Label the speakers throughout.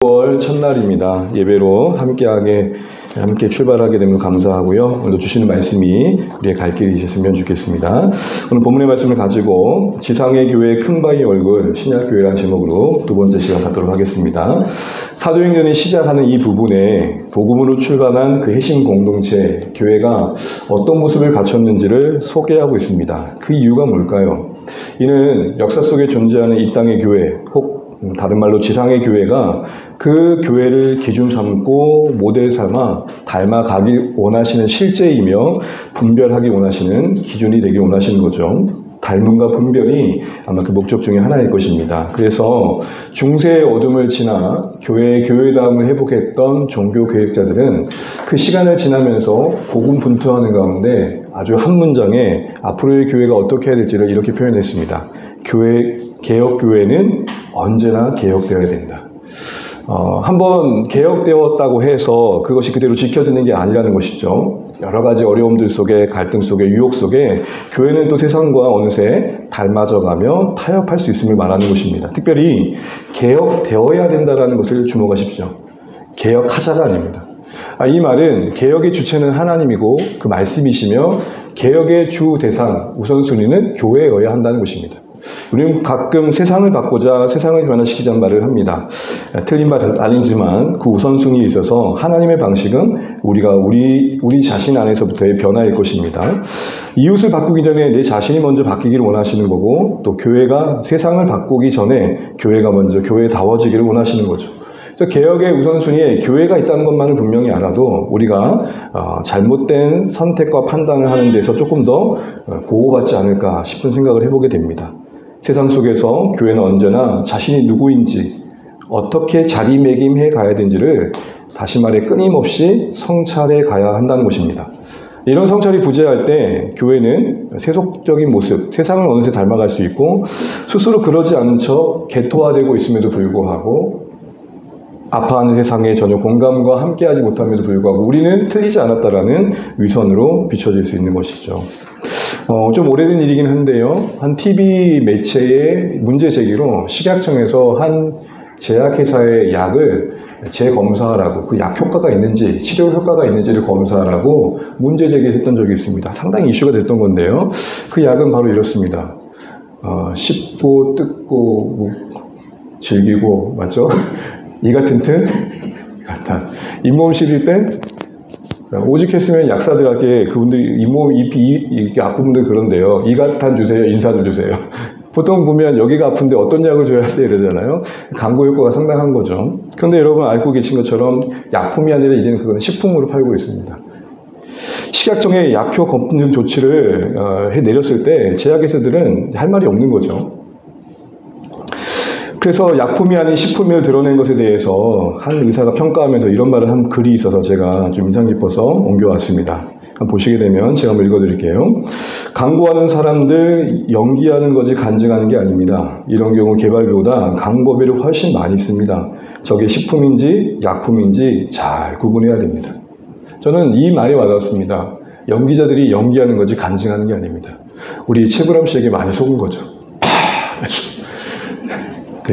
Speaker 1: 9월 첫날입니다. 예배로 함께 출발하게 되면 감사하고요. 오늘도 주시는 말씀이 우리의 갈 길이 되셨으면 좋겠습니다. 오늘 본문의 말씀을 가지고 지상의 교회의 큰바위 얼굴 신약교회라는 제목으로 두 번째 시간 갖도록 하겠습니다. 사도행전이 시작하는 이 부분에 복음으로 출발한 그 핵심 공동체 교회가 어떤 모습을 갖췄는지를 소개하고 있습니다. 그 이유가 뭘까요? 이는 역사 속에 존재하는 이 땅의 교회, 혹 다른 말로 지상의 교회가 그 교회를 기준 삼고 모델 삼아 닮아가길 원하시는 실제이며 분별하기 원하시는 기준이 되길 원하시는 거죠. 닮음과 분별이 아마 그 목적 중에 하나일 것입니다. 그래서 중세의 어둠을 지나 교회의 교회다움을 회복했던 종교 계획자들은 그 시간을 지나면서 고군분투하는 가운데 아주 한 문장에 앞으로의 교회가 어떻게 해야 될지를 이렇게 표현했습니다. 개혁교회는 언제나 개혁되어야 된다. 한번 개혁되었다고 해서 그것이 그대로 지켜지는 게 아니라는 것이죠. 여러 가지 어려움들 속에, 갈등 속에, 유혹 속에 교회는 또 세상과 어느새 닮아져가며 타협할 수 있음을 말하는 것입니다. 특별히 개혁되어야 된다는 것을 주목하십시오. 개혁하자가 아닙니다. 이 말은 개혁의 주체는 하나님이고 그 말씀이시며 개혁의 주 대상, 우선순위는 교회여야 한다는 것입니다. 우리는 가끔 세상을 바꾸자, 세상을 변화시키자는 말을 합니다. 틀린 말 아니지만 그 우선순위에 있어서 하나님의 방식은 우리 자신 안에서부터의 변화일 것입니다. 이웃을 바꾸기 전에 내 자신이 먼저 바뀌기를 원하시는 거고, 또 교회가 세상을 바꾸기 전에 교회가 먼저 교회다워지기를 원하시는 거죠. 그래서 개혁의 우선순위에 교회가 있다는 것만을 분명히 알아도 우리가 잘못된 선택과 판단을 하는 데서 조금 더 보호받지 않을까 싶은 생각을 해보게 됩니다. 세상 속에서 교회는 언제나 자신이 누구인지 어떻게 자리매김해 가야 되는지를 다시 말해 끊임없이 성찰해 가야 한다는 것입니다. 이런 성찰이 부재할 때 교회는 세속적인 모습, 세상을 어느새 닮아갈 수 있고 스스로 그러지 않은 척 개토화되고 있음에도 불구하고 아파하는 세상에 전혀 공감과 함께하지 못함에도 불구하고 우리는 틀리지 않았다라는 위선으로 비춰질 수 있는 것이죠. 좀 오래된 일이긴 한데요. 한 TV 매체의 문제 제기로 식약청에서 한 제약회사의 약을 재검사하라고, 그 약 효과가 있는지, 치료 효과가 있는지를 검사하라고 문제 제기를 했던 적이 있습니다. 상당히 이슈가 됐던 건데요. 그 약은 바로 이렇습니다. 씹고, 뜯고, 즐기고, 맞죠? 이가 튼튼, 간단. 잇몸 시릴 땐 오직했으면 약사들에게 그분들이 잇몸, ip이 아픈 분들 그런데요. 이가탄 주세요, 인사들 주세요. 보통 보면 여기가 아픈데 어떤 약을 줘야 돼 이러잖아요. 광고 효과가 상당한 거죠. 그런데 여러분 알고 계신 것처럼 약품이 아니라 이제는 그거는 식품으로 팔고 있습니다. 식약청의 약효 검증 조치를 내렸을 때 제약회사들은 할 말이 없는 거죠. 그래서 약품이 아닌 식품을 드러낸 것에 대해서 한 의사가 평가하면서 이런 말을 한 글이 있어서 제가 좀 인상 깊어서 옮겨왔습니다. 보시게 되면 제가 한번 읽어드릴게요. 광고하는 사람들 연기하는 것이 간증하는 게 아닙니다. 이런 경우 개발비보다 광고비를 훨씬 많이 씁니다. 저게 식품인지 약품인지 잘 구분해야 됩니다. 저는 이 말이 와닿았습니다. 연기자들이 연기하는 것이 간증하는 게 아닙니다. 우리 최불암 씨에게 많이 속은 거죠.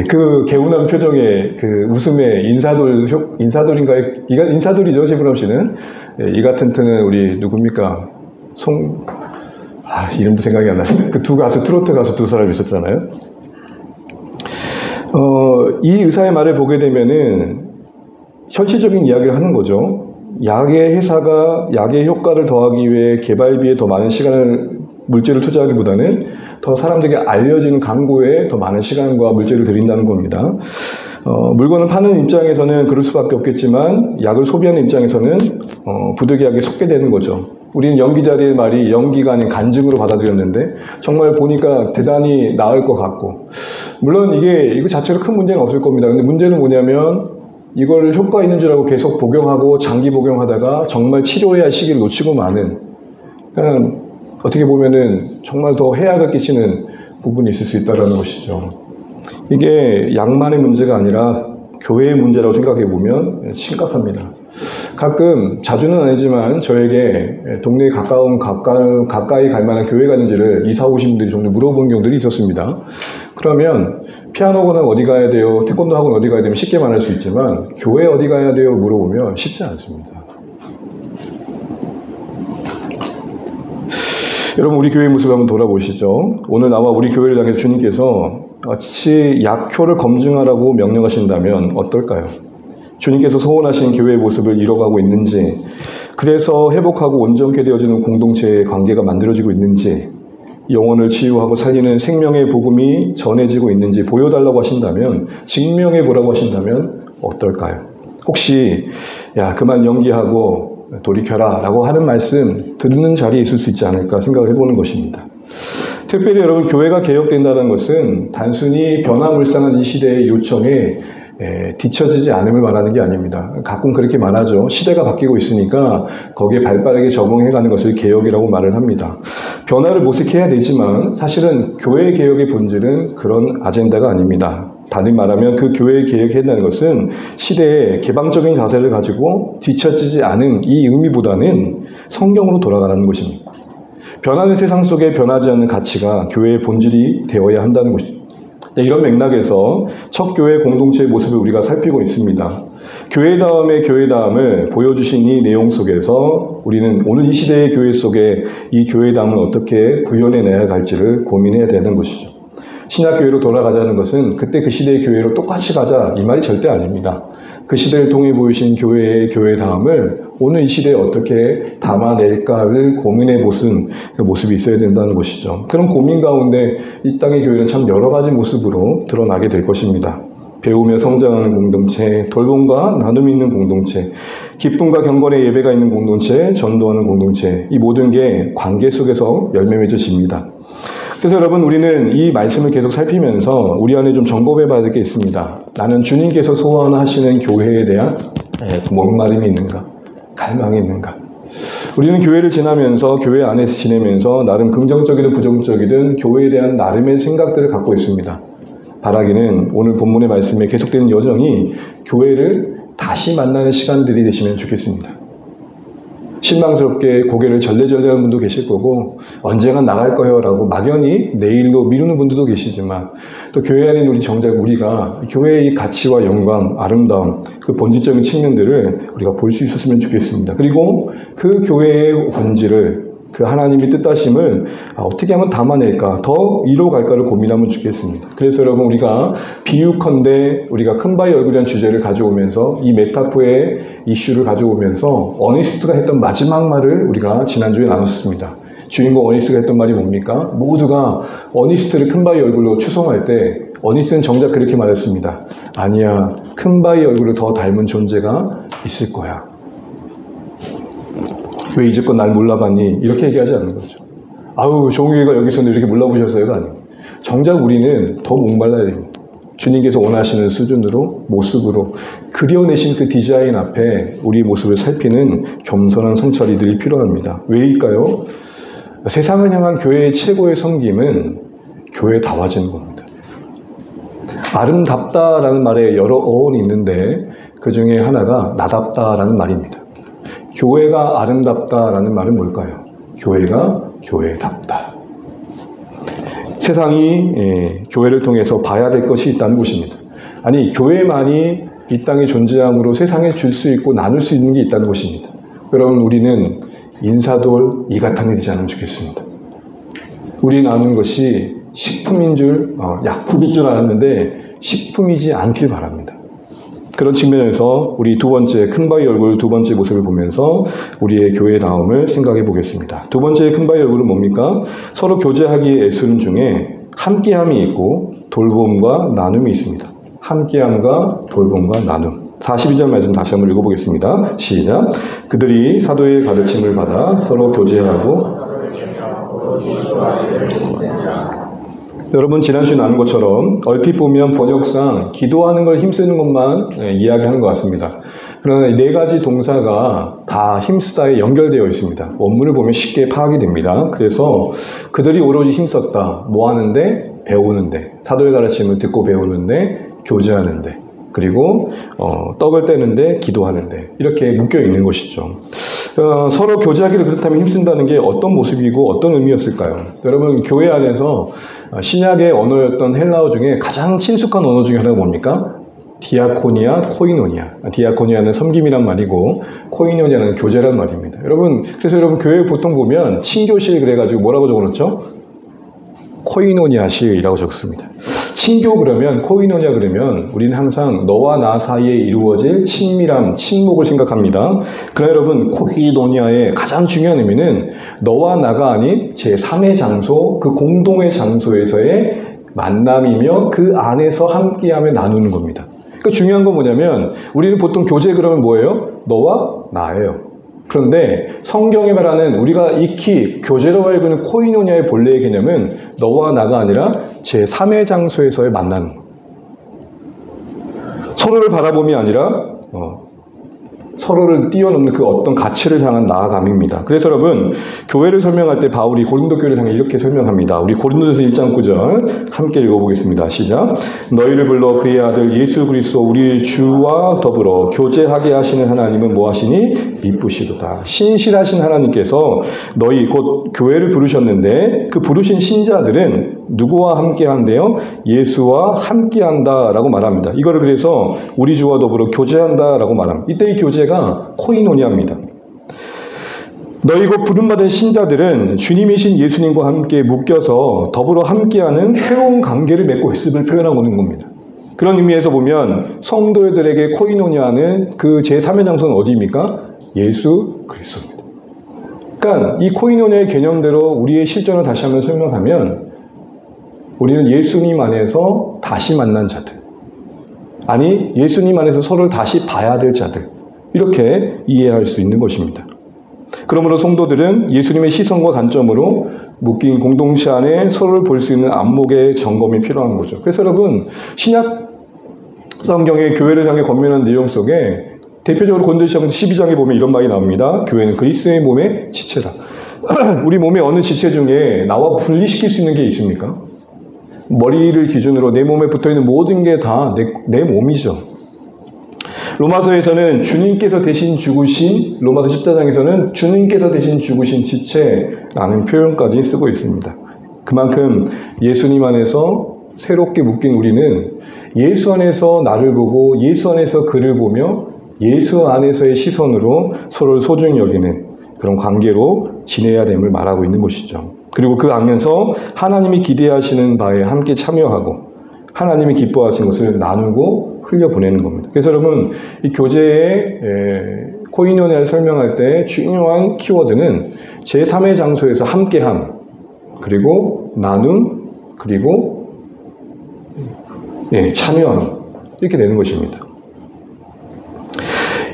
Speaker 1: 그 개운한 표정의 그 웃음의 인사돌인가요? 인사돌이죠, 최불암 씨는. 이가 튼튼은 우리 누굽니까? 이름도 생각이 안 나요. 그 두 가수, 트로트 가수 두 사람이 있었잖아요. 이 의사의 말을 보게 되면은 현실적인 이야기를 하는 거죠. 약의 회사가 약의 효과를 더하기 위해 개발비에 더 많은 물질을 투자하기보다는 더 사람들에게 알려지는 광고에 더 많은 시간과 물질을 들인다는 겁니다. 물건을 파는 입장에서는 그럴 수밖에 없겠지만 약을 소비하는 입장에서는 부득이하게 속게 되는 거죠. 우리는 연기자들의 말이 연기가 아닌 간증으로 받아들였는데 정말 보니까 대단히 나을 것 같고, 물론 이거 자체로 큰 문제는 없을 겁니다. 근데 문제는 뭐냐면 이걸 효과 있는 줄 알고 계속 복용하고 장기 복용하다가 정말 치료해야 할 시기를 놓치고 마는, 그냥 어떻게 보면은 정말 더 해악을 끼치는 부분이 있을 수 있다는 것이죠. 이게 약만의 문제가 아니라 교회의 문제라고 생각해 보면 심각합니다. 가끔, 자주는 아니지만 저에게 동네에 가까이 갈 만한 교회가 있는지를 이사 오신 분들이 종종 물어보는 경우들이 있었습니다. 그러면 피아노 학원 어디 가야 돼요? 태권도 학원 어디 가야 되면 쉽게 말할 수 있지만 교회 어디 가야 돼요? 물어보면 쉽지 않습니다. 여러분 우리 교회의 모습을 한번 돌아보시죠. 오늘 나와 우리 교회를 향해서 주님께서 마치 약효를 검증하라고 명령하신다면 어떨까요? 주님께서 소원하신 교회의 모습을 이뤄가고 있는지, 그래서 회복하고 온전케 되어지는 공동체의 관계가 만들어지고 있는지, 영혼을 치유하고 살리는 생명의 복음이 전해지고 있는지 보여달라고 하신다면, 증명해 보라고 하신다면 어떨까요? 혹시 야 그만 연기하고 돌이켜라 라고 하는 말씀 듣는 자리에 있을 수 있지 않을까 생각을 해보는 것입니다. 특별히 여러분 교회가 개혁된다는 것은 단순히 변화무쌍한 이 시대의 요청에 뒤처지지 않음을 말하는 게 아닙니다. 가끔 그렇게 말하죠. 시대가 바뀌고 있으니까 거기에 발빠르게 적응해가는 것을 개혁이라고 말을 합니다. 변화를 모색해야 되지만 사실은 교회 개혁의 본질은 그런 아젠다가 아닙니다. 다른 말하면 그 교회의 개혁한다는 것은 시대의 개방적인 자세를 가지고 뒤처지지 않은 이 의미보다는 성경으로 돌아가는 것입니다. 변하는 세상 속에 변하지 않는 가치가 교회의 본질이 되어야 한다는 것입니다. 이런 맥락에서 첫 교회 공동체의 모습을 우리가 살피고 있습니다. 교회다움의 교회다움을 보여주신 이 내용 속에서 우리는 오늘 이 시대의 교회 속에 이 교회다움을 어떻게 구현해내야 할지를 고민해야 되는 것이죠. 신약교회로 돌아가자는 것은 그때 그 시대의 교회로 똑같이 가자 이 말이 절대 아닙니다. 그 시대를 통해 보이신 교회의 교회다움을 오늘 이 시대에 어떻게 담아낼까를 고민해 보신 그 모습이 있어야 된다는 것이죠. 그런 고민 가운데 이 땅의 교회는 참 여러 가지 모습으로 드러나게 될 것입니다. 배우며 성장하는 공동체, 돌봄과 나눔이 있는 공동체, 기쁨과 경건의 예배가 있는 공동체, 전도하는 공동체, 이 모든 게 관계 속에서 열매 맺어집니다. 그래서 여러분 우리는 이 말씀을 계속 살피면서 우리 안에 좀 점검해 봐야 될 게 있습니다. 나는 주님께서 소원하시는 교회에 대한 목마름이 있는가? 갈망이 있는가? 우리는 교회를 지나면서 교회 안에서 지내면서 나름 긍정적이든 부정적이든 교회에 대한 나름의 생각들을 갖고 있습니다. 바라기는 오늘 본문의 말씀에 계속되는 여정이 교회를 다시 만나는 시간들이 되시면 좋겠습니다. 실망스럽게 고개를 절레절레하는 분도 계실 거고 언젠가 나갈 거예요 라고 막연히 내일로 미루는 분들도 계시지만 또 교회 안에 우리 정작 우리가 교회의 가치와 영광, 아름다움, 그 본질적인 측면들을 우리가 볼 수 있었으면 좋겠습니다. 그리고 그 교회의 본질을 그 하나님의 뜻하심을 어떻게 하면 담아낼까, 더 이뤄갈까를 고민하면 좋겠습니다. 그래서 여러분 우리가 비유컨대 우리가 큰 바위 얼굴이라는 주제를 가져오면서 이 메타포의 이슈를 가져오면서 어니스트가 했던 마지막 말을 우리가 지난주에 나눴습니다. 주인공 어니스트가 했던 말이 뭡니까? 모두가 어니스트를 큰 바위 얼굴로 추송할 때 어니스트는 정작 그렇게 말했습니다. 아니야, 큰 바위 얼굴을 더 닮은 존재가 있을 거야. 왜 이제껏 날 몰라봤니? 이렇게 얘기하지 않는 거죠. 아우, 종교회가 여기서는 이렇게 몰라보셨어요가 아니에요. 정작 우리는 더 목말라야 됩니다. 주님께서 원하시는 수준으로, 모습으로 그려내신 그 디자인 앞에 우리 모습을 살피는 겸손한 성찰이들이 필요합니다. 왜일까요? 세상을 향한 교회의 최고의 섬김은 교회다워지는 겁니다. 아름답다라는 말에 여러 어원이 있는데 그 중에 하나가 나답다라는 말입니다. 교회가 아름답다라는 말은 뭘까요? 교회가 교회답다. 세상이 교회를 통해서 봐야 될 것이 있다는 것입니다. 아니, 교회만이 이 땅에 존재함으로 세상에 줄 수 있고 나눌 수 있는 게 있다는 것입니다. 여러분, 우리는 인사돌 이가탕이 되지 않으면 좋겠습니다. 우리 나누는 것이 식품인 줄, 약품인 줄 알았는데 식품이지 않길 바랍니다. 그런 측면에서 우리 두 번째 큰 바위 얼굴 두 번째 모습을 보면서 우리의 교회다움을 생각해 보겠습니다. 두 번째 큰 바위 얼굴은 뭡니까? 서로 교제하기에 애쓰는 중에 함께함이 있고 돌봄과 나눔이 있습니다. 함께함과 돌봄과 나눔. 42절 말씀 다시 한번 읽어보겠습니다. 시작. 그들이 사도의 가르침을 받아 서로 교제하고 여러분 지난주에 나눈 것처럼 얼핏 보면 번역상 기도하는 걸 힘쓰는 것만 이야기하는 것 같습니다. 그러나 네 가지 동사가 다 힘쓰다에 연결되어 있습니다. 원문을 보면 쉽게 파악이 됩니다. 그래서 그들이 오로지 힘썼다. 뭐 하는데? 배우는데. 사도의 가르침을 듣고 배우는데, 교제하는데. 그리고 떡을 떼는데 기도하는데 이렇게 묶여 있는 것이죠. 서로 교제하기를 그렇다면 힘쓴다는 게 어떤 모습이고 어떤 의미였을까요? 여러분, 교회 안에서 신약의 언어였던 헬라어 중에 가장 친숙한 언어 중에 하나가 뭡니까? 디아코니아, 코이노니아. 디아코니아는 섬김이란 말이고 코이노니아는 교제란 말입니다. 여러분, 그래서 여러분 교회 보통 보면 친교실 그래가지고 뭐라고 적어놓죠? 코이노니아실이라고 적습니다. 친교 그러면, 코이노니아 그러면 우리는 항상 너와 나 사이에 이루어질 친밀함, 친목을 생각합니다. 그러나 여러분, 코이노니아의 가장 중요한 의미는 너와 나가 아닌 제3의 장소, 그 공동의 장소에서의 만남이며 그 안에서 함께하며 나누는 겁니다. 그러니까 중요한 건 뭐냐면 우리는 보통 교제 그러면 뭐예요? 너와 나예요. 그런데 성경이 말하는 우리가 익히 교제로 알고 있는 코이노니아의 본래의 개념은 너와 나가 아니라 제3의 장소에서의 만남. 서로를 바라봄이 아니라 서로를 뛰어넘는 그 어떤 가치를 향한 나아감입니다. 그래서 여러분, 교회를 설명할 때 바울이 고린도 교회를 향해 이렇게 설명합니다. 우리 고린도전서 1장 9절 함께 읽어보겠습니다. 시작. 너희를 불러 그의 아들 예수 그리스도 우리 주와 더불어 교제하게 하시는 하나님은 뭐하시니? 이쁘시도다. 신실하신 하나님께서 너희 곧 교회를 부르셨는데 그 부르신 신자들은 누구와 함께한대요? 예수와 함께한다라고 말합니다. 이거를 그래서 우리 주와 더불어 교제한다라고 말합니다. 이때 이 교제가 코이노니아입니다. 너희 곧 부름받은 신자들은 주님이신 예수님과 함께 묶여서 더불어 함께하는 새로운 관계를 맺고 있음을 표현하고 있는 겁니다. 그런 의미에서 보면 성도들에게 코이노니아는 그 제3의 장소는 어디입니까? 예수 그리스도입니다. 그러니까 이 코이노니아의 개념대로 우리의 실전을 다시 한번 설명하면 우리는 예수님 안에서 다시 만난 자들, 아니 예수님 안에서 서로를 다시 봐야 될 자들, 이렇게 이해할 수 있는 것입니다. 그러므로 성도들은 예수님의 시선과 관점으로 묶인 공동체 안에 서로를 볼 수 있는 안목의 점검이 필요한 거죠. 그래서 여러분, 신약 성경의 교회를 향해 권면한 내용 속에 대표적으로 고린도전서 12장에 보면 이런 말이 나옵니다. 교회는 그리스도의 몸의 지체다. 우리 몸의 어느 지체 중에 나와 분리시킬 수 있는 게 있습니까? 머리를 기준으로 내 몸에 붙어있는 모든 게 다 내 몸이죠. 로마서에서는 주님께서 대신 죽으신, 로마서 14장에서는 주님께서 대신 죽으신 지체라는 표현까지 쓰고 있습니다. 그만큼 예수님 안에서 새롭게 묶인 우리는 예수 안에서 나를 보고 예수 안에서 그를 보며 예수 안에서의 시선으로 서로를 소중히 여기는 그런 관계로 지내야 됨을 말하고 있는 것이죠. 그리고 그 안에서 하나님이 기대하시는 바에 함께 참여하고 하나님이 기뻐하시는 것을 나누고 흘려보내는 겁니다. 그래서 여러분, 이 교제의 코이노니아를 설명할 때 중요한 키워드는 제3의 장소에서 함께함, 그리고 나눔, 그리고 참여함, 이렇게 되는 것입니다.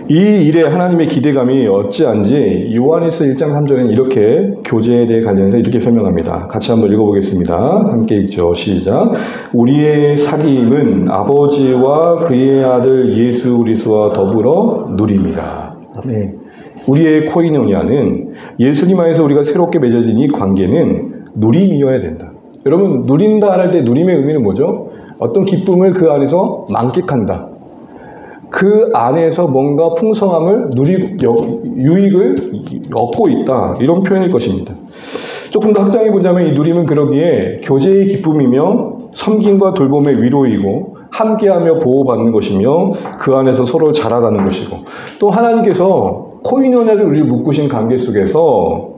Speaker 1: 이 일에 하나님의 기대감이 어찌한지 요한일서 1장 3절에는 이렇게 교제에 대해 관련해서 이렇게 설명합니다. 같이 한번 읽어보겠습니다. 함께 읽죠. 시작. 우리의 사귐은 아버지와 그의 아들 예수 그리스도와 더불어 누립니다. 아멘. 우리의 코이노니아는 예수님 안에서 우리가 새롭게 맺어진 이 관계는 누림이어야 된다. 여러분, 누린다 할 때 누림의 의미는 뭐죠? 어떤 기쁨을 그 안에서 만끽한다. 그 안에서 뭔가 풍성함을 유익을 얻고 있다. 이런 표현일 것입니다. 조금 더 확장해 보자면 이 누림은 그러기에 교제의 기쁨이며 섬김과 돌봄의 위로이고 함께하며 보호받는 것이며 그 안에서 서로 자라가는 것이고 또 하나님께서 코이노니아를 우리를 묶으신 관계 속에서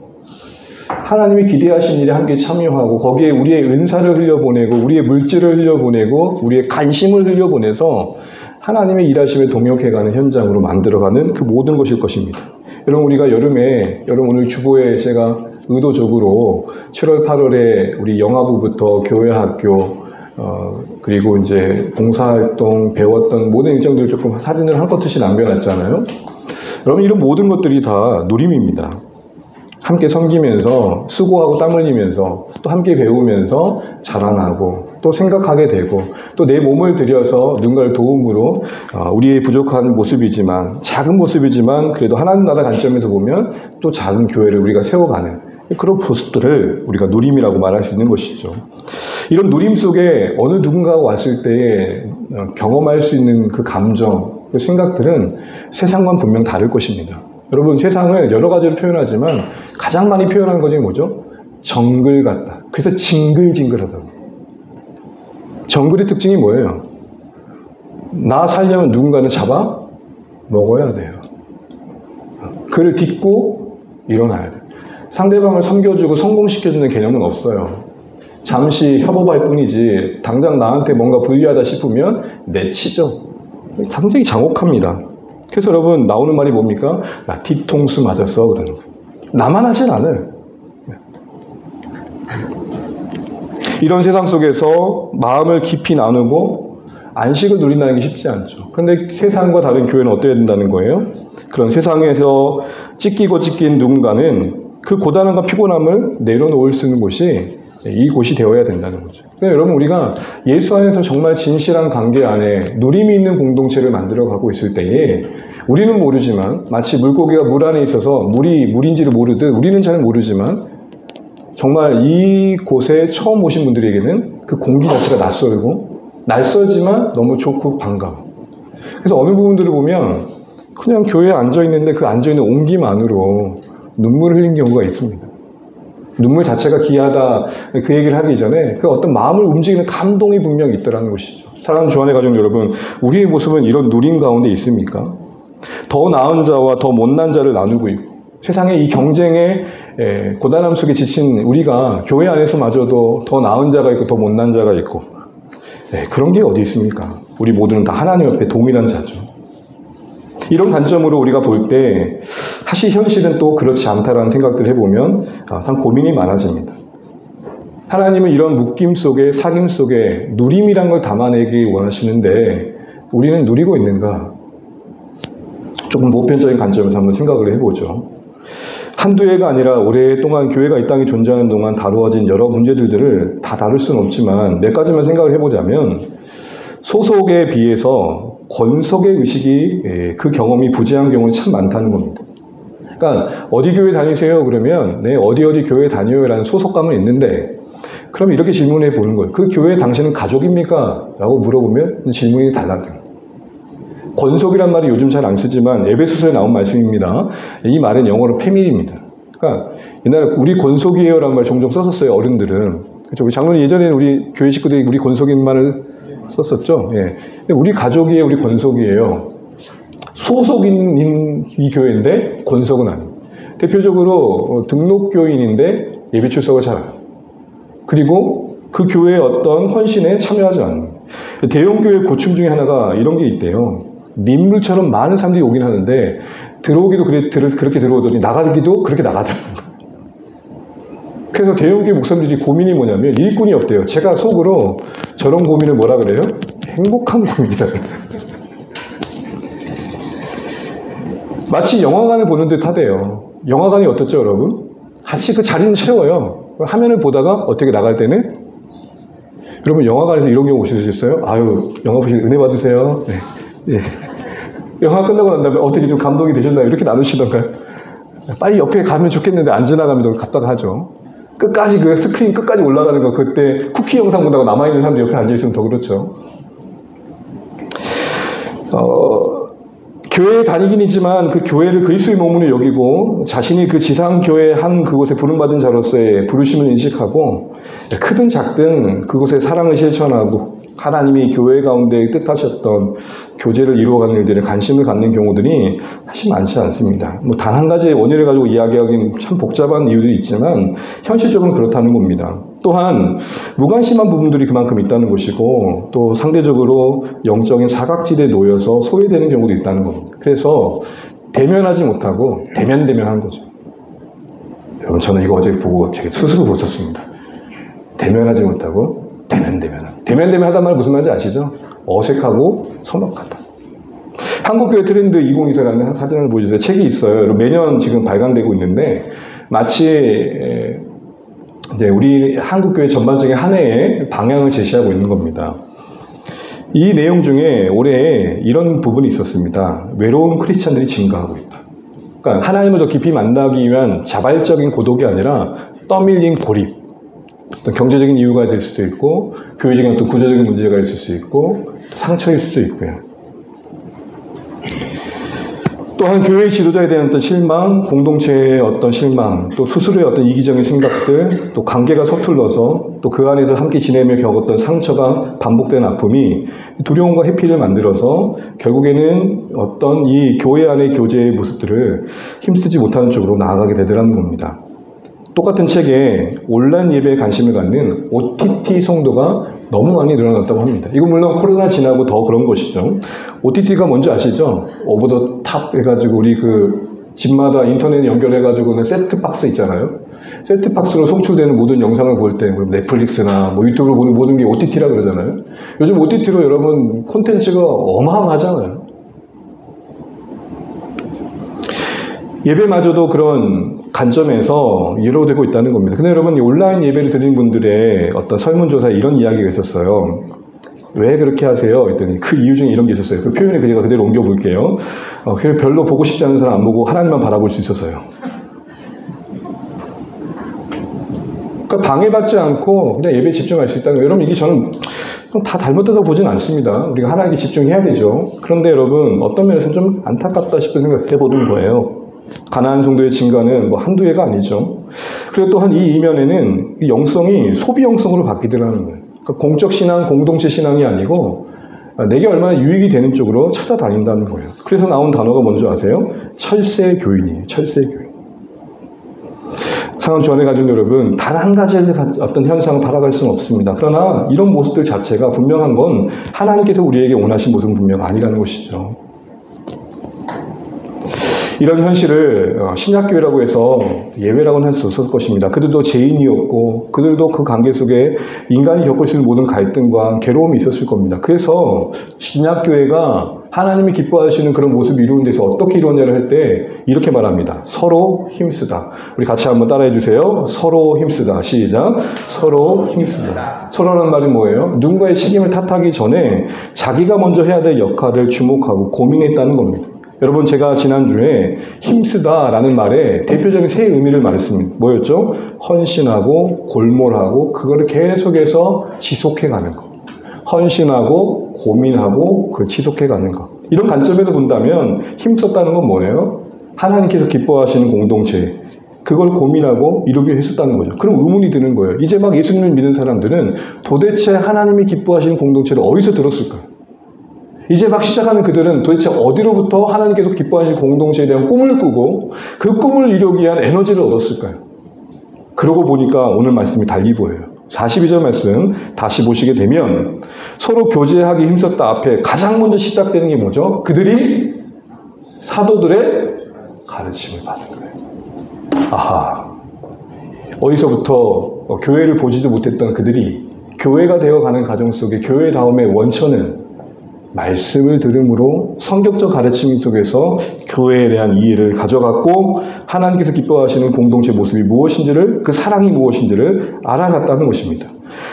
Speaker 1: 하나님이 기대하신 일에 함께 참여하고 거기에 우리의 은사를 흘려보내고 우리의 물질을 흘려보내고 우리의 관심을 흘려보내서 하나님의 일하심에 동역해가는 현장으로 만들어가는 그 모든 것일 것입니다. 여러분, 우리가 여름에, 여러분 오늘 주보에 제가 의도적으로 7월, 8월에 우리 영화부부터 교회 학교, 그리고 이제 봉사활동 배웠던 모든 일정들을 조금 사진을 한껏듯이 남겨놨잖아요. 여러분, 이런 모든 것들이 다 누림입니다. 함께 섬기면서 수고하고 땀 흘리면서 또 함께 배우면서 자라나고 또 생각하게 되고 또 내 몸을 들여서 누군가를 도움으로 우리의 부족한 모습이지만 작은 모습이지만 그래도 하나님 나라 관점에서 보면 또 작은 교회를 우리가 세워가는 그런 모습들을 우리가 누림이라고 말할 수 있는 것이죠. 이런 누림 속에 어느 누군가가 왔을 때 경험할 수 있는 그 감정, 그 생각들은 세상과는 분명 다를 것입니다. 여러분, 세상을 여러 가지로 표현하지만 가장 많이 표현하는 것이 뭐죠? 정글 같다. 그래서 징글징글하다고. 정글의 특징이 뭐예요? 나 살려면 누군가는 잡아 먹어야 돼요. 그를 딛고 일어나야 돼요. 상대방을 섬겨주고 성공시켜주는 개념은 없어요. 잠시 협업할 뿐이지 당장 나한테 뭔가 불리하다 싶으면 내치죠. 당장이 장혹합니다. 그래서 여러분, 나오는 말이 뭡니까? 나 뒤통수 맞았어 그러는 거예요. 나만 하진 않아요. 이런 세상 속에서 마음을 깊이 나누고 안식을 누린다는 게 쉽지 않죠. 그런데 세상과 다른 교회는 어때야 된다는 거예요? 그런 세상에서 찢긴 누군가는 그 고단함과 피곤함을 내려놓을 수 있는 곳이 이곳이 되어야 된다는 거죠. 그러니까 여러분, 우리가 예수 안에서 정말 진실한 관계 안에 누림이 있는 공동체를 만들어가고 있을 때에 우리는 모르지만 마치 물고기가 물 안에 있어서 물이 물인지를 모르듯 우리는 잘 모르지만 정말 이곳에 처음 오신 분들에게는 그 공기 자체가 낯설지만 너무 좋고 반가워. 그래서 어느 부분들을 보면 그냥 교회에 앉아있는데 그 앉아있는 온기만으로 눈물을 흘린 경우가 있습니다. 눈물 자체가 귀하다 그 얘기를 하기 전에 그 어떤 마음을 움직이는 감동이 분명히 있더라는 것이죠. 사랑하는 주안의 가족 여러분, 우리의 모습은 이런 누림 가운데 있습니까? 더 나은 자와 더 못난 자를 나누고 있고 세상의 이 경쟁의 고단함 속에 지친 우리가 교회 안에서마저도 더 나은 자가 있고 더 못난 자가 있고 그런 게 어디 있습니까? 우리 모두는 다 하나님 앞에 동일한 자죠. 이런 관점으로 우리가 볼 때 사실 현실은 또 그렇지 않다라는 생각들을 해보면 참 고민이 많아집니다. 하나님은 이런 묶임 속에 사귐 속에 누림이란 걸 담아내기 원하시는데 우리는 누리고 있는가? 조금 보편적인 관점에서 한번 생각을 해보죠. 한두 해가 아니라 오랫동안 교회가 이 땅에 존재하는 동안 다루어진 여러 문제들을 다 다룰 수는 없지만 몇 가지만 생각을 해보자면 소속에 비해서 권속의 의식이 그 경험이 부재한 경우는 참 많다는 겁니다. 그러니까 어디 교회 다니세요? 그러면 네, 어디 교회 다녀요? 라는 소속감은 있는데 그럼 이렇게 질문해 보는 거예요. 그 교회 당신은 가족입니까? 라고 물어보면 질문이 달라요. 권속이란 말이 요즘 잘 안 쓰지만 에베소서에 나온 말씀입니다. 이 말은 영어로 패밀리입니다. 그러니까 옛날에 우리 권속이에요 라는 말 종종 썼었어요. 어른들은. 그렇죠? 우리 장로님 예전에는 우리 교회 식구들이 우리 권속인 말을 썼었죠. 예. 근데 우리 가족이에요, 우리 권속이에요. 소속인 이 교회인데 권속은 아니에요. 대표적으로 등록교인인데 예배 출석을 잘 안 해요. 그리고 그 교회의 어떤 헌신에 참여하지 않는. 대형교회 고충 중에 하나가 이런 게 있대요. 민물처럼 많은 사람들이 오긴 하는데 들어오기도 그렇게 들어오더니 나가기도 그렇게 나가더라고요. 그래서 대형교회 목사님들이 고민이 뭐냐면 일꾼이 없대요. 제가 속으로 저런 고민을 뭐라 그래요? 행복한 고민이라고. 마치 영화관을 보는 듯 하대요. 영화관이 어떻죠, 여러분? 같이 그 자리는 채워요. 화면을 보다가 어떻게 나갈 때는 여러분 영화관에서 이런 경우 보셨어요? 아유, 영화 보시고 은혜 받으세요. 네. 영화 끝나고 난 다음에 어떻게 좀 감동이 되셨나요? 이렇게 나누시던가요? 빨리 옆에 가면 좋겠는데 안 지나가면 너무 답답하죠. 끝까지 그 스크린 끝까지 올라가는 거 그때 쿠키 영상 본다고 남아있는 사람들 옆에 앉아있으면 더 그렇죠. 교회에 다니긴 있지만 그 교회를 그리스도의 몸으로 여기고 자신이 그 지상교회 한 그곳에 부름받은 자로서의 부르심을 인식하고 크든 작든 그곳에 사랑을 실천하고 하나님이 교회 가운데 뜻하셨던 교제를 이루어가는 일들에 관심을 갖는 경우들이 사실 많지 않습니다. 뭐 단 한 가지의 원인을 가지고 이야기하기는 참 복잡한 이유들이 있지만 현실적으로는 그렇다는 겁니다. 또한 무관심한 부분들이 그만큼 있다는 것이고 또 상대적으로 영적인 사각지대에 놓여서 소외되는 경우도 있다는 겁니다. 그래서 대면하지 못하고 대면하는 거죠. 여러분 저는 이거 어제 보고 제가 스스로 고쳤습니다. 대면하지 못하고 대면 하단 말 무슨 말인지 아시죠? 어색하고 서먹하다. 한국교회 트렌드 2024라는 사진을 보여주세요. 책이 있어요. 매년 지금 발간되고 있는데 마치 이제 우리 한국교회 전반적인 한 해의 방향을 제시하고 있는 겁니다. 이 내용 중에 올해 이런 부분이 있었습니다. 외로운 크리스찬들이 증가하고 있다. 그러니까 하나님을 더 깊이 만나기 위한 자발적인 고독이 아니라 떠밀린 고립. 어떤 경제적인 이유가 될 수도 있고, 교회적인 어떤 구조적인 문제가 있을 수 있고, 상처일 수도 있고요. 또한 교회의 지도자에 대한 어떤 실망, 공동체의 어떤 실망, 또 스스로의 어떤 이기적인 생각들, 또 관계가 서툴러서 또 그 안에서 함께 지내며 겪었던 상처가 반복된 아픔이 두려움과 회피를 만들어서 결국에는 어떤 이 교회 안의 교제의 모습들을 힘쓰지 못하는 쪽으로 나아가게 되더라는 겁니다. 똑같은 책에 온라인 예배에 관심을 갖는 OTT 성도가 너무 많이 늘어났다고 합니다. 이건 물론 코로나 지나고 더 그런 것이죠. OTT가 뭔지 아시죠? 오버 더 탑 해가지고 우리 그 집마다 인터넷 연결해가지고는 세트박스 있잖아요. 세트박스로 송출되는 모든 영상을 볼 때 넷플릭스나 뭐 유튜브를 보는 모든 게 OTT라 그러잖아요. 요즘 OTT로 여러분 콘텐츠가 어마어마하잖아요. 예배마저도 그런 관점에서 이루어지고 있다는 겁니다. 근데 여러분, 이 온라인 예배를 드리는 분들의 어떤 설문조사에 이런 이야기가 있었어요. 왜 그렇게 하세요? 했더니 그 이유 중에 이런 게 있었어요. 그 표현을 제가 그대로 옮겨볼게요. 별로 보고 싶지 않은 사람 안 보고 하나님만 바라볼 수 있어서요. 그러니까 방해받지 않고 그냥 예배에 집중할 수 있다는 거예요. 여러분, 이게 저는 다 잘못되다고 보진 않습니다. 우리가 하나님께 집중해야 되죠. 그런데 여러분, 어떤 면에서는 좀 안타깝다 싶은 생각을 해보는 거예요. 가나안 성도의 증가는 뭐 한두 해가 아니죠. 그리고 또한 이 이면에는 영성이 소비 영성으로 바뀌더라는 거예요. 그러니까 공적 신앙, 공동체 신앙이 아니고 내게 얼마나 유익이 되는 쪽으로 찾아다닌다는 거예요. 그래서 나온 단어가 뭔지 아세요? 철새교인이에요. 철새교인. 사랑하는 주 안에 가진 여러분, 단 한 가지의 어떤 현상을 바라갈 수는 없습니다. 그러나 이런 모습들 자체가 분명한 건 하나님께서 우리에게 원하신 모습은 분명 아니라는 것이죠. 이런 현실을 신약교회라고 해서 예외라고는 할 수 없었을 것입니다. 그들도 죄인이었고 그들도 그 관계 속에 인간이 겪을 수 있는 모든 갈등과 괴로움이 있었을 겁니다. 그래서 신약교회가 하나님이 기뻐하시는 그런 모습을 이루는 데서 어떻게 이루었냐를 할 때 이렇게 말합니다. 서로 힘쓰다. 우리 같이 한번 따라해 주세요. 서로 힘쓰다. 시작. 서로 힘쓰다. 서로라는 말이 뭐예요? 누군가의 책임을 탓하기 전에 자기가 먼저 해야 될 역할을 주목하고 고민했다는 겁니다. 여러분, 제가 지난주에 힘쓰다라는 말에 대표적인 세 의미를 말했습니다. 뭐였죠? 헌신하고 골몰하고 그거를 계속해서 지속해가는 것. 헌신하고 고민하고 그걸 지속해가는 것. 이런 관점에서 본다면 힘썼다는 건 뭐예요? 하나님께서 기뻐하시는 공동체. 그걸 고민하고 이루기 했었다는 거죠. 그럼 의문이 드는 거예요. 이제 막 예수님을 믿는 사람들은 도대체 하나님이 기뻐하시는 공동체를 어디서 들었을까요? 이제 막 시작하는 그들은 도대체 어디로부터 하나님께서 기뻐하시는 공동체에 대한 꿈을 꾸고 그 꿈을 이루기 위한 에너지를 얻었을까요? 그러고 보니까 오늘 말씀이 달리 보여요. 42절 말씀 다시 보시게 되면 서로 교제하기 힘썼다 앞에 가장 먼저 시작되는 게 뭐죠? 그들이 사도들의 가르침을 받은 거예요. 아하, 어디서부터 교회를 보지도 못했던 그들이 교회가 되어가는 과정 속에 교회다움의 원천은 말씀을 들음으로 성격적 가르침 속에서 교회에 대한 이해를 가져갔고 하나님께서 기뻐하시는 공동체 모습이 무엇인지를, 그 사랑이 무엇인지를 알아갔다는 것입니다.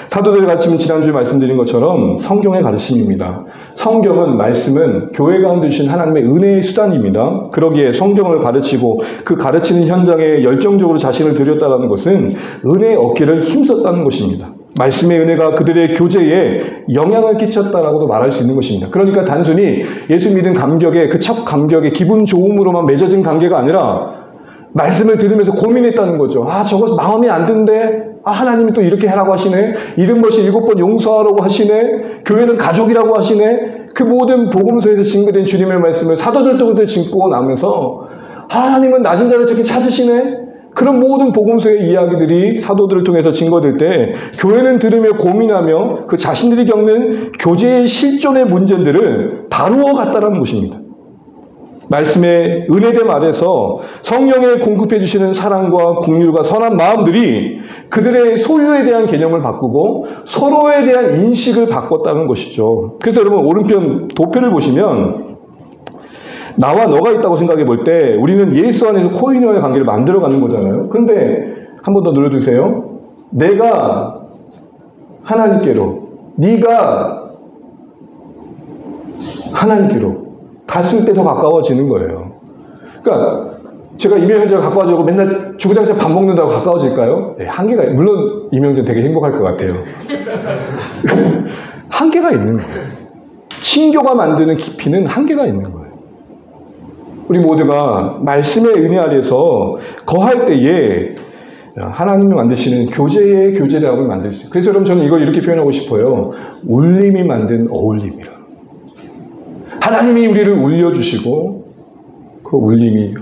Speaker 1: 사도들의 가르침은 지난주에 말씀드린 것처럼 성경의 가르침입니다. 성경은, 말씀은 교회 가운데 주신 하나님의 은혜의 수단입니다. 그러기에 성경을 가르치고 그 가르치는 현장에 열정적으로 자신을 들였다는 것은 은혜 얻기를 힘썼다는 것입니다. 말씀의 은혜가 그들의 교제에 영향을 끼쳤다라고도 말할 수 있는 것입니다. 그러니까 단순히 예수 믿은 감격에, 그 첫 감격에 기분 좋음으로만 맺어진 관계가 아니라 말씀을 들으면서 고민했다는 거죠. 아, 저거 마음에 안 든데? 아, 하나님이 또 이렇게 하라고 하시네? 잃은 것이 7번 용서하라고 하시네? 교회는 가족이라고 하시네? 그 모든 복음서에서 증거된 주님의 말씀을 사도들도 증거 나면서 하나님은 낮은 자를 저렇게 찾으시네? 그런 모든 복음서의 이야기들이 사도들을 통해서 증거될 때 교회는 들으며 고민하며 그 자신들이 겪는 교제의 실존의 문제들을 다루어 갔다는 것입니다. 말씀의 은혜됨 아래서 성령에 공급해 주시는 사랑과 긍휼과 선한 마음들이 그들의 소유에 대한 개념을 바꾸고 서로에 대한 인식을 바꿨다는 것이죠. 그래서 여러분, 오른편 도표를 보시면 나와 너가 있다고 생각해 볼 때 우리는 예수 안에서 코인와의 관계를 만들어가는 거잖아요. 그런데 한 번 더 눌러주세요. 내가 하나님께로, 네가 하나님께로 갔을 때 더 가까워지는 거예요. 그러니까 제가 이명현제가 가까워지고 맨날 주구장창 밥 먹는다고 가까워질까요? 네, 한계가, 물론 이명현 되게 행복할 것 같아요. 한계가 있는 거예요. 친교가 만드는 깊이는 한계가 있는 거예요. 우리 모두가 말씀의 은혜 아래서 거할 때에 하나님이 만드시는 교제의 교제감을 만들 수 있어요. 그래서 여러분 저는 이걸 이렇게 표현하고 싶어요. 울림이 만든 어울림이라. 하나님이 우리를 울려주시고 그 울림이,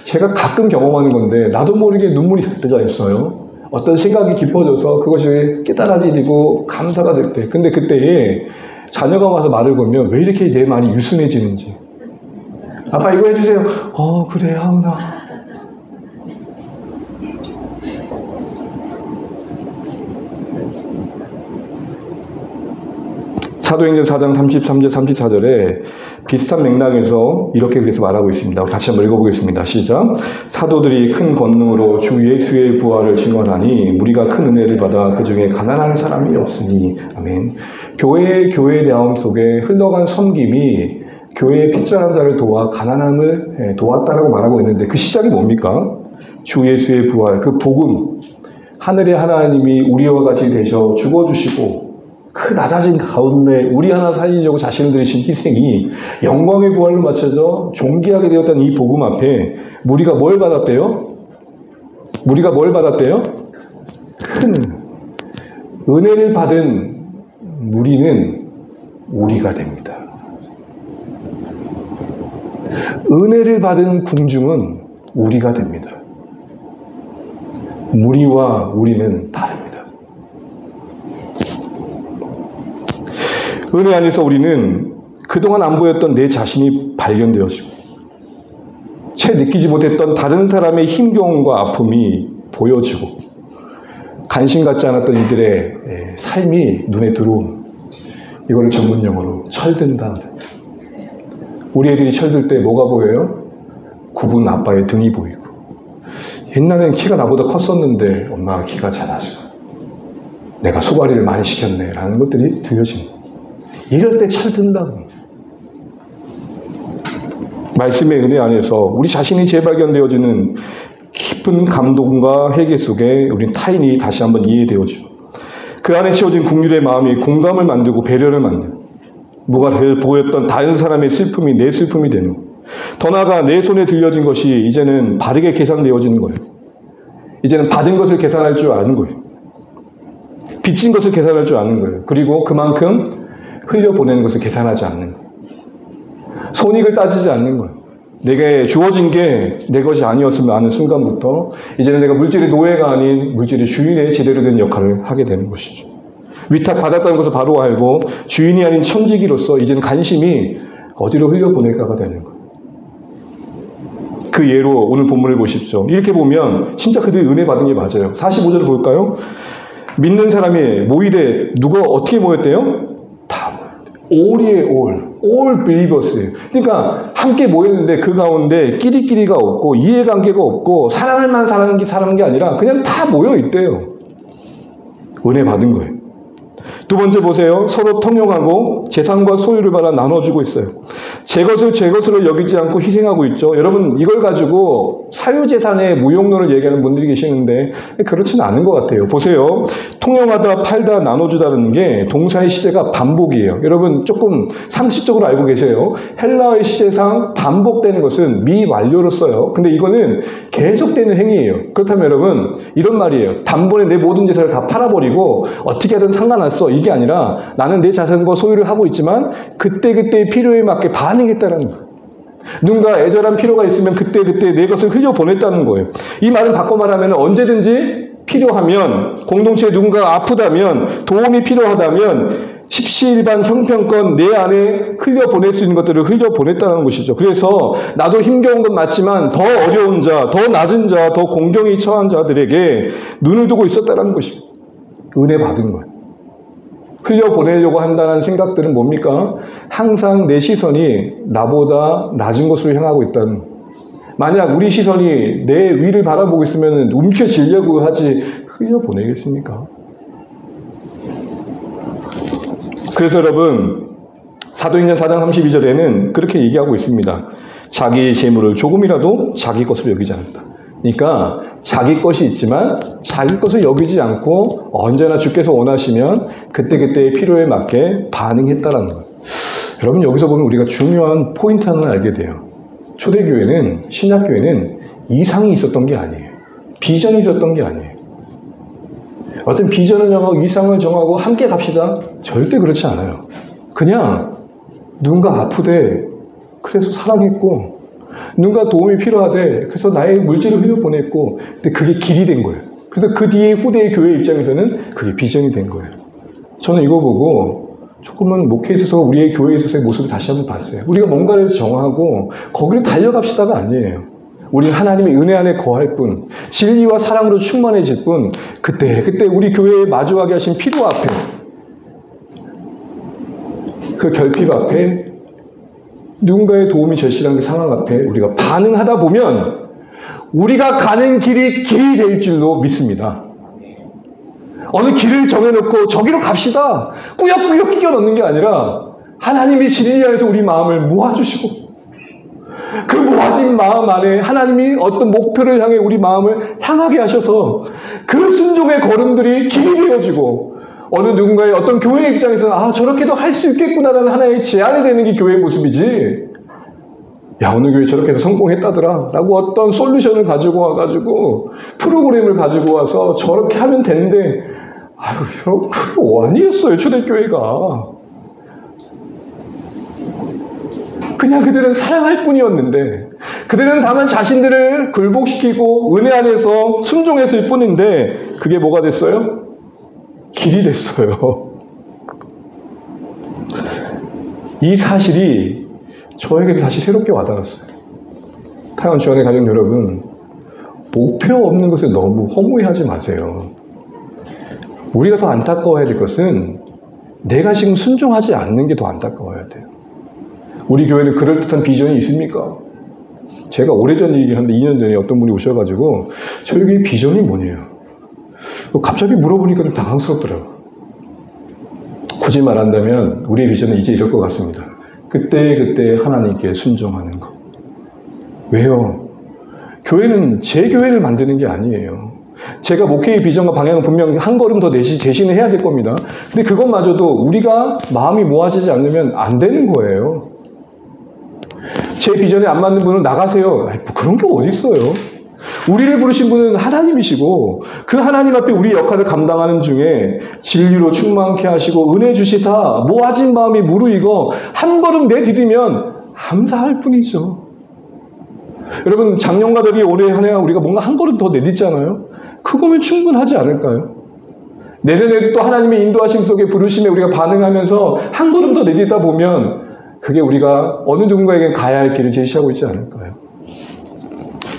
Speaker 1: 제가 가끔 경험하는 건데 나도 모르게 눈물이 날 때가 있어요. 어떤 생각이 깊어져서 그것이 깨달아지고 감사가 될 때. 근데 그때에 자녀가 와서 말을 걸면 왜 이렇게 내 말이 유순해지는지. 아빠 이거 해주세요. 그래 하은아. 사도행전 4장 33절 34절에 비슷한 맥락에서 이렇게 그래서 말하고 있습니다. 우리 같이 한번 읽어보겠습니다. 시작. 사도들이 큰 권능으로 주 예수의 부활을 증언하니 무리가 큰 은혜를 받아 그 중에 가난한 사람이 없으니. 아멘. 교회의 교회다움 속에 흘러간 섬김이 교회의 핏자란 자를 도와 가난함을 도왔다라고 말하고 있는데 그 시작이 뭡니까? 주 예수의 부활, 그 복음, 하늘의 하나님이 우리와 같이 되셔 죽어주시고 그 낮아진 가운데 우리 하나 살리려고 자신을 들이신 희생이 영광의 부활로 맞춰져 존귀하게 되었다는 이 복음 앞에 무리가 뭘 받았대요? 무리가 뭘 받았대요? 큰 은혜를 받은 무리는 우리가 됩니다. 은혜를 받은 궁중은 우리가 됩니다. 무리와 우리는 다릅니다. 은혜 안에서 우리는 그동안 안 보였던 내 자신이 발견되어지고 채 느끼지 못했던 다른 사람의 힘겨움과 아픔이 보여지고 관심 갖지 않았던 이들의 삶이 눈에 들어오는, 이걸 전문 용어로 철든다. 우리 애들이 철들 때 뭐가 보여요? 굽은 아빠의 등이 보이고, 옛날에는 키가 나보다 컸었는데 엄마가 키가 작아지고 내가 소가리를 많이 시켰네 라는 것들이 들려지는 거예요. 이럴 때 철든다고. 말씀의 은혜 안에서 우리 자신이 재발견되어지는 깊은 감동과 회개 속에 우린 타인이 다시 한번 이해되어져. 그 안에 채워진 국률의 마음이 공감을 만들고 배려를 만들고, 뭐가 보였던 다른 사람의 슬픔이 내 슬픔이 되는, 더 나아가 내 손에 들려진 것이 이제는 바르게 계산되어지는 거예요. 이제는 받은 것을 계산할 줄 아는 거예요. 빚진 것을 계산할 줄 아는 거예요. 그리고 그만큼 흘려보내는 것을 계산하지 않는 거예요. 손익을 따지지 않는 거예요. 내게 주어진 게 내 것이 아니었으면 하는 순간부터 이제는 내가 물질의 노예가 아닌 물질의 주인의 제대로 된 역할을 하게 되는 것이죠. 위탁받았다는 것을 바로 알고 주인이 아닌 천지기로서 이제는 관심이 어디로 흘려보낼까가 되는 거예요. 그 예로 오늘 본문을 보십시오. 이렇게 보면 진짜 그들이 은혜 받은 게 맞아요. 45절을 볼까요? 믿는 사람이 모이되 누가 어떻게 모였대요? 다 all이에요. all believers. 그러니까 함께 모였는데 그 가운데 끼리끼리가 없고 이해관계가 없고 사랑할 만 사랑하는 게 아니라 그냥 다 모여 있대요. 은혜 받은 거예요. 두 번째 보세요. 서로 통용하고 재산과 소유를 받아 나눠주고 있어요. 제 것을 제 것으로 여기지 않고 희생하고 있죠. 여러분 이걸 가지고 사유재산의 무용론을 얘기하는 분들이 계시는데 그렇지는 않은 것 같아요. 보세요. 통용하다 팔다 나눠주다는 게 동사의 시제가 반복이에요. 여러분 조금 상식적으로 알고 계세요. 헬라어의 시제상 반복되는 것은 미완료로 써요. 근데 이거는 계속되는 행위예요. 그렇다면 여러분 이런 말이에요. 단번에 내 모든 재산을 다 팔아버리고 어떻게 하든 상관없어. 이게 아니라 나는 내 자산과 소유를 하고 있지만 그때그때의 필요에 맞게 반응했다는 거예요. 누군가 애절한 필요가 있으면 그때그때 내 것을 흘려보냈다는 거예요. 이 말은 바꿔 말하면 언제든지 필요하면, 공동체에 누군가가 아프다면, 도움이 필요하다면 십시일반 형편권 내 안에 흘려보낼 수 있는 것들을 흘려보냈다는 것이죠. 그래서 나도 힘겨운 건 맞지만 더 어려운 자, 더 낮은 자, 더 공경이 처한 자들에게 눈을 두고 있었다는 것입니다. 은혜 받은 거예요. 흘려보내려고 한다는 생각들은 뭡니까? 항상 내 시선이 나보다 낮은 곳으로 향하고 있다는 거예요. 만약 우리 시선이 내 위를 바라보고 있으면 움켜쥐려고 하지 흘려보내겠습니까? 그래서 여러분 사도행전 4장 32절에는 그렇게 얘기하고 있습니다. 자기의 재물을 조금이라도 자기 것으로 여기지 않았다. 그러니까 자기 것이 있지만 자기 것을 여기지 않고 언제나 주께서 원하시면 그때그때의 필요에 맞게 반응했다라는 거예요. 여러분 여기서 보면 우리가 중요한 포인트 하나를 알게 돼요. 초대교회는, 신약교회는 이상이 있었던 게 아니에요. 비전이 있었던 게 아니에요. 어떤 비전을 정하고 이상을 정하고 함께 갑시다. 절대 그렇지 않아요. 그냥 누군가 아프대. 그래서 사랑했고 누군가 도움이 필요하대. 그래서 나의 물질을 흘려보냈고 근데 그게 길이 된 거예요. 그래서 그 뒤에 후대의 교회 입장에서는 그게 비전이 된 거예요. 저는 이거 보고 조금은 목회에 있어서 우리의 교회에 있어서의 모습을 다시 한번 봤어요. 우리가 뭔가를 정하고 거기를 달려갑시다가 아니에요. 우리 하나님의 은혜 안에 거할 뿐, 진리와 사랑으로 충만해질 뿐, 그때 우리 교회에 마주하게 하신 필요 앞에, 그 결핍 앞에, 누군가의 도움이 절실한 그 상황 앞에 우리가 반응하다 보면 우리가 가는 길이 될 줄로 믿습니다. 어느 길을 정해놓고 저기로 갑시다. 꾸역꾸역 끼겨 넣는 게 아니라 하나님이 진리 안에서 우리 마음을 모아주시고 그 모아진 마음 안에 하나님이 어떤 목표를 향해 우리 마음을 향하게 하셔서 그 순종의 걸음들이 길이 되어지고 어느 누군가의 어떤 교회의 입장에서는 저렇게도 할 수 있겠구나라는 하나의 제안이 되는 게 교회의 모습이지, 야 어느 교회 저렇게 해서 성공했다더라 라고 어떤 솔루션을 가지고 와가지고 프로그램을 가지고 와서 저렇게 하면 되는데 여러분 그거 아니었어요. 초대교회가 그냥 그들은 사랑할 뿐이었는데, 그들은 다만 자신들을 굴복시키고 은혜 안에서 순종했을 뿐인데 그게 뭐가 됐어요? 길이 됐어요. 이 사실이 저에게도 다시 새롭게 와닿았어요. 타원 주안의 가족 여러분, 목표 없는 것을 너무 허무해하지 마세요. 우리가 더 안타까워해야 될 것은 내가 지금 순종하지 않는 게 더 안타까워야 돼요. 우리 교회는 그럴듯한 비전이 있습니까? 제가 오래전 얘기를 하는데 2년 전에 어떤 분이 오셔가지고 저희 교회 비전이 뭐냐요? 갑자기 물어보니까 좀 당황스럽더라고요. 굳이 말한다면 우리의 비전은 이제 이럴 것 같습니다. 그때 하나님께 순종하는 것. 왜요? 교회는 제 교회를 만드는 게 아니에요. 제가 목회의 비전과 방향은 분명 한 걸음 더 대신을 해야 될 겁니다. 근데 그것마저도 우리가 마음이 모아지지 않으면 안 되는 거예요. 제 비전에 안 맞는 분은 나가세요. 그런 게 어디 있어요? 우리를 부르신 분은 하나님이시고 그 하나님 앞에 우리 역할을 감당하는 중에 진리로 충만케 하시고 은혜 주시사 모아진 마음이 무르익어 한 걸음 내디디면 감사할 뿐이죠. 여러분 작년과 달리 올해 한 해가 우리가 뭔가 한 걸음 더 내딛잖아요. 그거면 충분하지 않을까요? 내년에도 또 하나님의 인도하심 속에 부르심에 우리가 반응하면서 한 걸음 더 내딛다 보면 그게 우리가 어느 누군가에게 가야 할 길을 제시하고 있지 않을까요?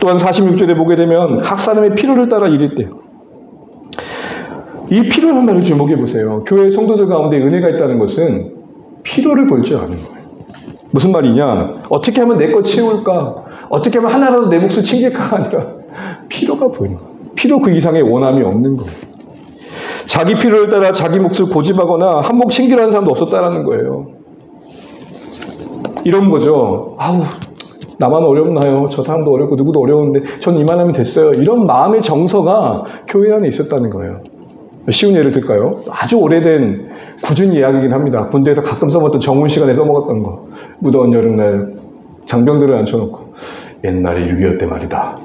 Speaker 1: 또한 46절에 보게 되면 각 사람의 필요를 따라 일했대요. 이 필요한 말을 주목해 보세요. 교회 성도들 가운데 은혜가 있다는 것은 필요를 볼 줄 아는 거예요. 무슨 말이냐? 어떻게 하면 내 거 채울까? 어떻게 하면 하나라도 내 몫을 챙길까가 아니라 필요가 보이는 거예요. 필요 그 이상의 원함이 없는 거예요. 자기 필요를 따라 자기 몫을 고집하거나 한 몫 챙기라는 사람도 없었다라는 거예요. 이런 거죠. 나만 어렵나요? 저 사람도 어렵고 누구도 어려운데 전 이만하면 됐어요. 이런 마음의 정서가 교회 안에 있었다는 거예요. 쉬운 예를 들까요? 아주 오래된 굳은 이야기이긴 합니다. 군대에서 가끔 써먹었던 정훈 시간에 써먹었던 거. 무더운 여름날 장병들을 앉혀놓고 옛날에 6.25 때 말이다.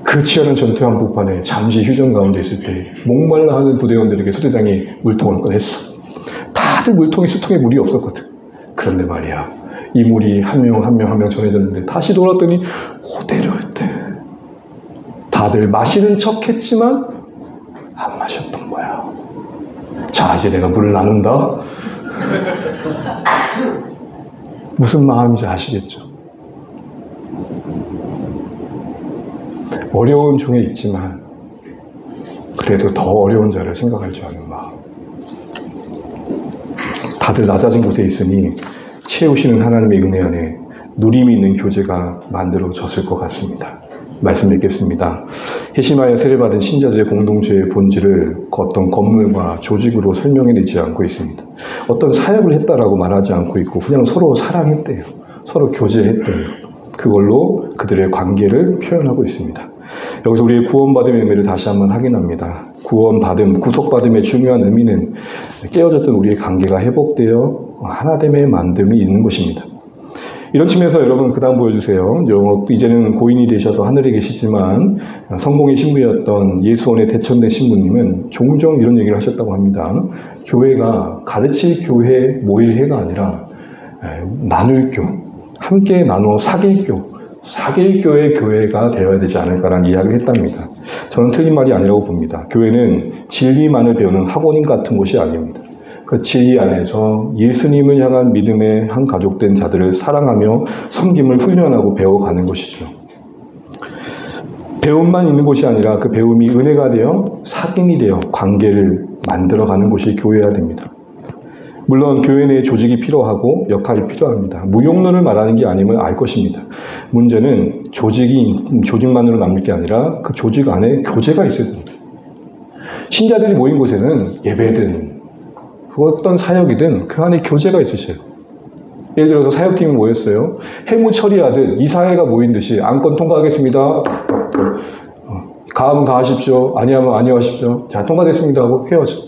Speaker 1: 그 치열한 전투 한복판에 잠시 휴전 가운데 있을 때 목말라 하는 부대원들에게 소대장이 물통을 꺼냈어. 다들 물통에 수통에 물이 없었거든. 그런데 말이야, 이 물이 한 명 전해졌는데 다시 돌았더니 그대로였대. 다들 마시는 척 했지만 안 마셨던 거야. 자, 이제 내가 물을 나눈다. 무슨 마음인지 아시겠죠? 어려운 중에 있지만 그래도 더 어려운 자를 생각할 줄 아는 마음. 다들 낮아진 곳에 있으니 채우시는 하나님의 은혜 안에 누림이 있는 교제가 만들어졌을 것 같습니다. 말씀 읽겠습니다. 회심하여 세례받은 신자들의 공동체의 본질을 어떤 건물과 조직으로 설명해내지 않고 있습니다. 어떤 사역을 했다라고 말하지 않고 있고 그냥 서로 사랑했대요. 서로 교제했대요. 그걸로 그들의 관계를 표현하고 있습니다. 여기서 우리의 구원받음의 의미를 다시 한번 확인합니다. 구원받음, 구속받음의 중요한 의미는 깨어졌던 우리의 관계가 회복되어 하나됨의 만듦이 있는 것입니다. 이런 측면에서 여러분 그 다음 보여주세요. 이제는 고인이 되셔서 하늘에 계시지만 성공의 신부였던 예수원의 대천대 신부님은 종종 이런 얘기를 하셨다고 합니다. 교회가 가르칠 교회 모일회가 아니라 나눌 교, 함께 나누어 사귈 교의 교회가 되어야 되지 않을까라는 이야기를 했답니다. 저는 틀린 말이 아니라고 봅니다. 교회는 진리만을 배우는 학원인 같은 곳이 아닙니다. 그 진리 안에서 예수님을 향한 믿음의 한 가족된 자들을 사랑하며 섬김을 훈련하고 배워가는 것이죠. 배움만 있는 곳이 아니라 그 배움이 은혜가 되어 사귐이 되어 관계를 만들어가는 곳이 교회여야 됩니다. 물론 교회 내에 조직이 필요하고 역할이 필요합니다. 무용론을 말하는 게 아님을 알 것입니다. 문제는 조직만으로 남을 게 아니라 그 조직 안에 교제가 있어야 됩니다. 신자들이 모인 곳에는 예배든 어떤 사역이든 그 안에 교제가 있으셔야 돼요. 예를 들어서 사역팀이 모였어요. 해무 처리하듯 이사회가 모인 듯이 안건 통과하겠습니다. 가하면 가하십시오. 아니하면 아니하십시오. 자, 통과됐습니다 하고 헤어져.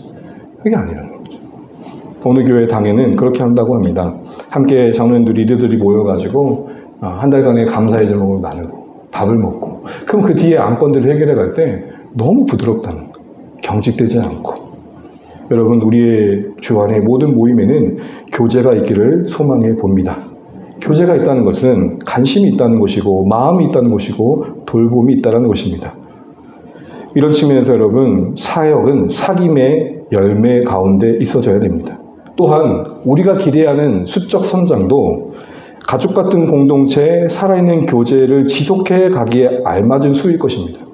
Speaker 1: 그게 아니라는 거죠. 어느 교회 당에는 그렇게 한다고 합니다. 함께 장로님들이 리더들이 모여가지고 한 달간의 감사의 제목을 나누고 밥을 먹고 그럼 그 뒤에 안건들을 해결해 갈 때 너무 부드럽다는 거예요. 경직되지 않고. 여러분, 우리의 주 안의 모든 모임에는 교제가 있기를 소망해 봅니다. 교제가 있다는 것은 관심이 있다는 것이고 마음이 있다는 것이고 돌봄이 있다는 것입니다. 이런 측면에서 여러분, 사역은 사귐의 열매 가운데 있어져야 됩니다. 또한 우리가 기대하는 수적 성장도 가족 같은 공동체에 살아있는 교제를 지속해 가기에 알맞은 수일 것입니다.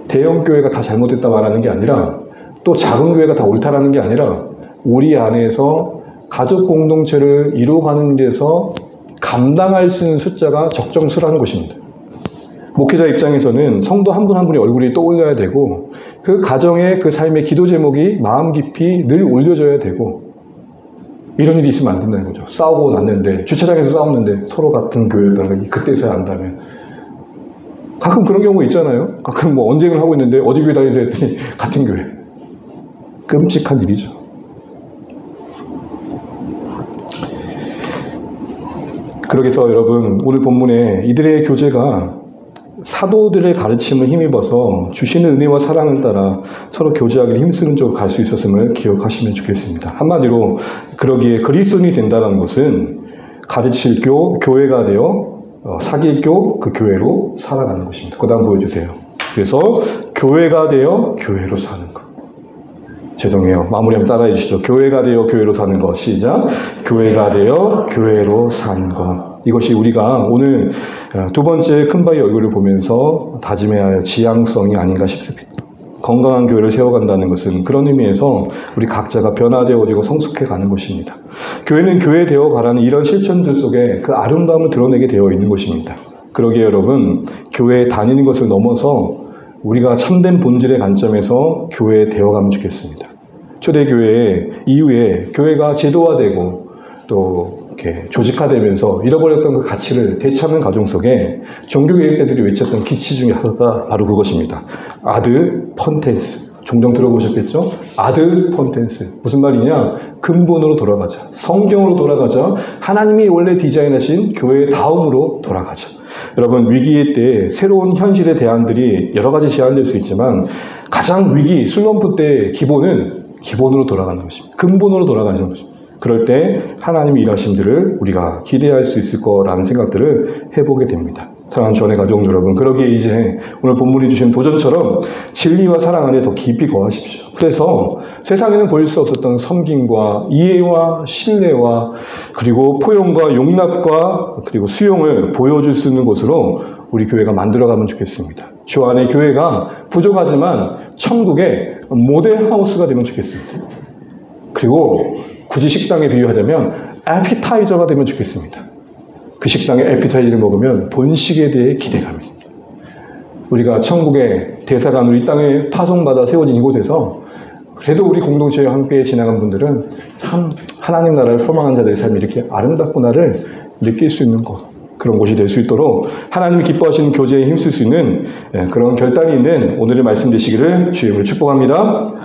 Speaker 1: 대형 교회가 다 잘못됐다 말하는 게 아니라 또 작은 교회가 다 옳다라는 게 아니라 우리 안에서 가족 공동체를 이루어가는 데서 감당할 수 있는 숫자가 적정수라는 것입니다. 목회자 입장에서는 성도 한 분 한 분이 얼굴이 떠올려야 되고 그 가정의 그 삶의 기도 제목이 마음 깊이 늘 올려져야 되고 이런 일이 있으면 안 된다는 거죠. 싸우고 났는데 주차장에서 싸웠는데 서로 같은 교회였다는 걸 그때서야 안다면 가끔 그런 경우 있잖아요. 가끔 뭐 언쟁을 하고 있는데 어디 교회 다니세요 했더니 같은 교회. 끔찍한 일이죠. 그러게서 여러분, 오늘 본문에 이들의 교제가 사도들의 가르침을 힘입어서 주시는 은혜와 사랑을 따라 서로 교제하기를 힘쓰는 쪽으로 갈 수 있었음을 기억하시면 좋겠습니다. 한마디로 그러기에 그리스도인이 된다는 것은 가르칠 교회가 되어 사귈 그 교회로 살아가는 것입니다. 그 다음 보여주세요. 그래서 교회가 되어 교회로 사는 것. 죄송해요. 마무리하면 따라해 주시죠. 교회가 되어 교회로 사는 것. 시작. 교회가 되어 교회로 사는 것. 이것이 우리가 오늘 두 번째 큰바위 얼굴을 보면서 다짐해야 할 지향성이 아닌가 싶습니다. 건강한 교회를 세워간다는 것은 그런 의미에서 우리 각자가 변화되어지고 성숙해 가는 것입니다. 교회는 교회 되어 가라는 이런 실천들 속에 그 아름다움을 드러내게 되어 있는 것입니다. 그러기에 여러분, 교회에 다니는 것을 넘어서 우리가 참된 본질의 관점에서 교회에 되어가면 좋겠습니다. 초대교회 이후에 교회가 제도화되고 또 이렇게 조직화되면서 잃어버렸던 그 가치를 되찾는 과정 속에 종교개혁자들이 외쳤던 기치 중에 하나가 바로 그것입니다. 아드 펀텐스. 종종 들어보셨겠죠? 아드 펀텐스. 무슨 말이냐? 근본으로 돌아가자. 성경으로 돌아가자. 하나님이 원래 디자인하신 교회의 다음으로 돌아가자. 여러분, 위기의 때 새로운 현실의 대안들이 여러 가지 제안될 수 있지만 가장 위기, 슬럼프 때의 기본은 기본으로 돌아가는 것입니다. 근본으로 돌아가는 것입니다. 그럴 때 하나님의 일하심들을 우리가 기대할 수 있을 거라는 생각들을 해보게 됩니다. 사랑하는 주안의 가족 여러분, 그러기에 이제 오늘 본문이 주신 도전처럼 진리와 사랑 안에 더 깊이 거하십시오. 그래서 세상에는 보일 수 없었던 섬김과 이해와 신뢰와 그리고 포용과 용납과 그리고 수용을 보여줄 수 있는 곳으로 우리 교회가 만들어가면 좋겠습니다. 주 안에 교회가 부족하지만 천국의 모델하우스가 되면 좋겠습니다. 그리고 굳이 식당에 비유하자면 에피타이저가 되면 좋겠습니다. 그 식당의 에피타이저를 먹으면 본식에 대해 기대감이. 우리가 천국의 대사관으로 이 땅에 파송받아 세워진 이곳에서 그래도 우리 공동체와 함께 지나간 분들은 참 하나님 나라를 소망한 자들의 삶이 이렇게 아름답구나를 느낄 수 있는 곳, 그런 곳이 될 수 있도록 하나님이 기뻐하시는 교제에 힘쓸 수 있는 그런 결단이 있는 오늘의 말씀 되시기를 주의 이름으로 축복합니다.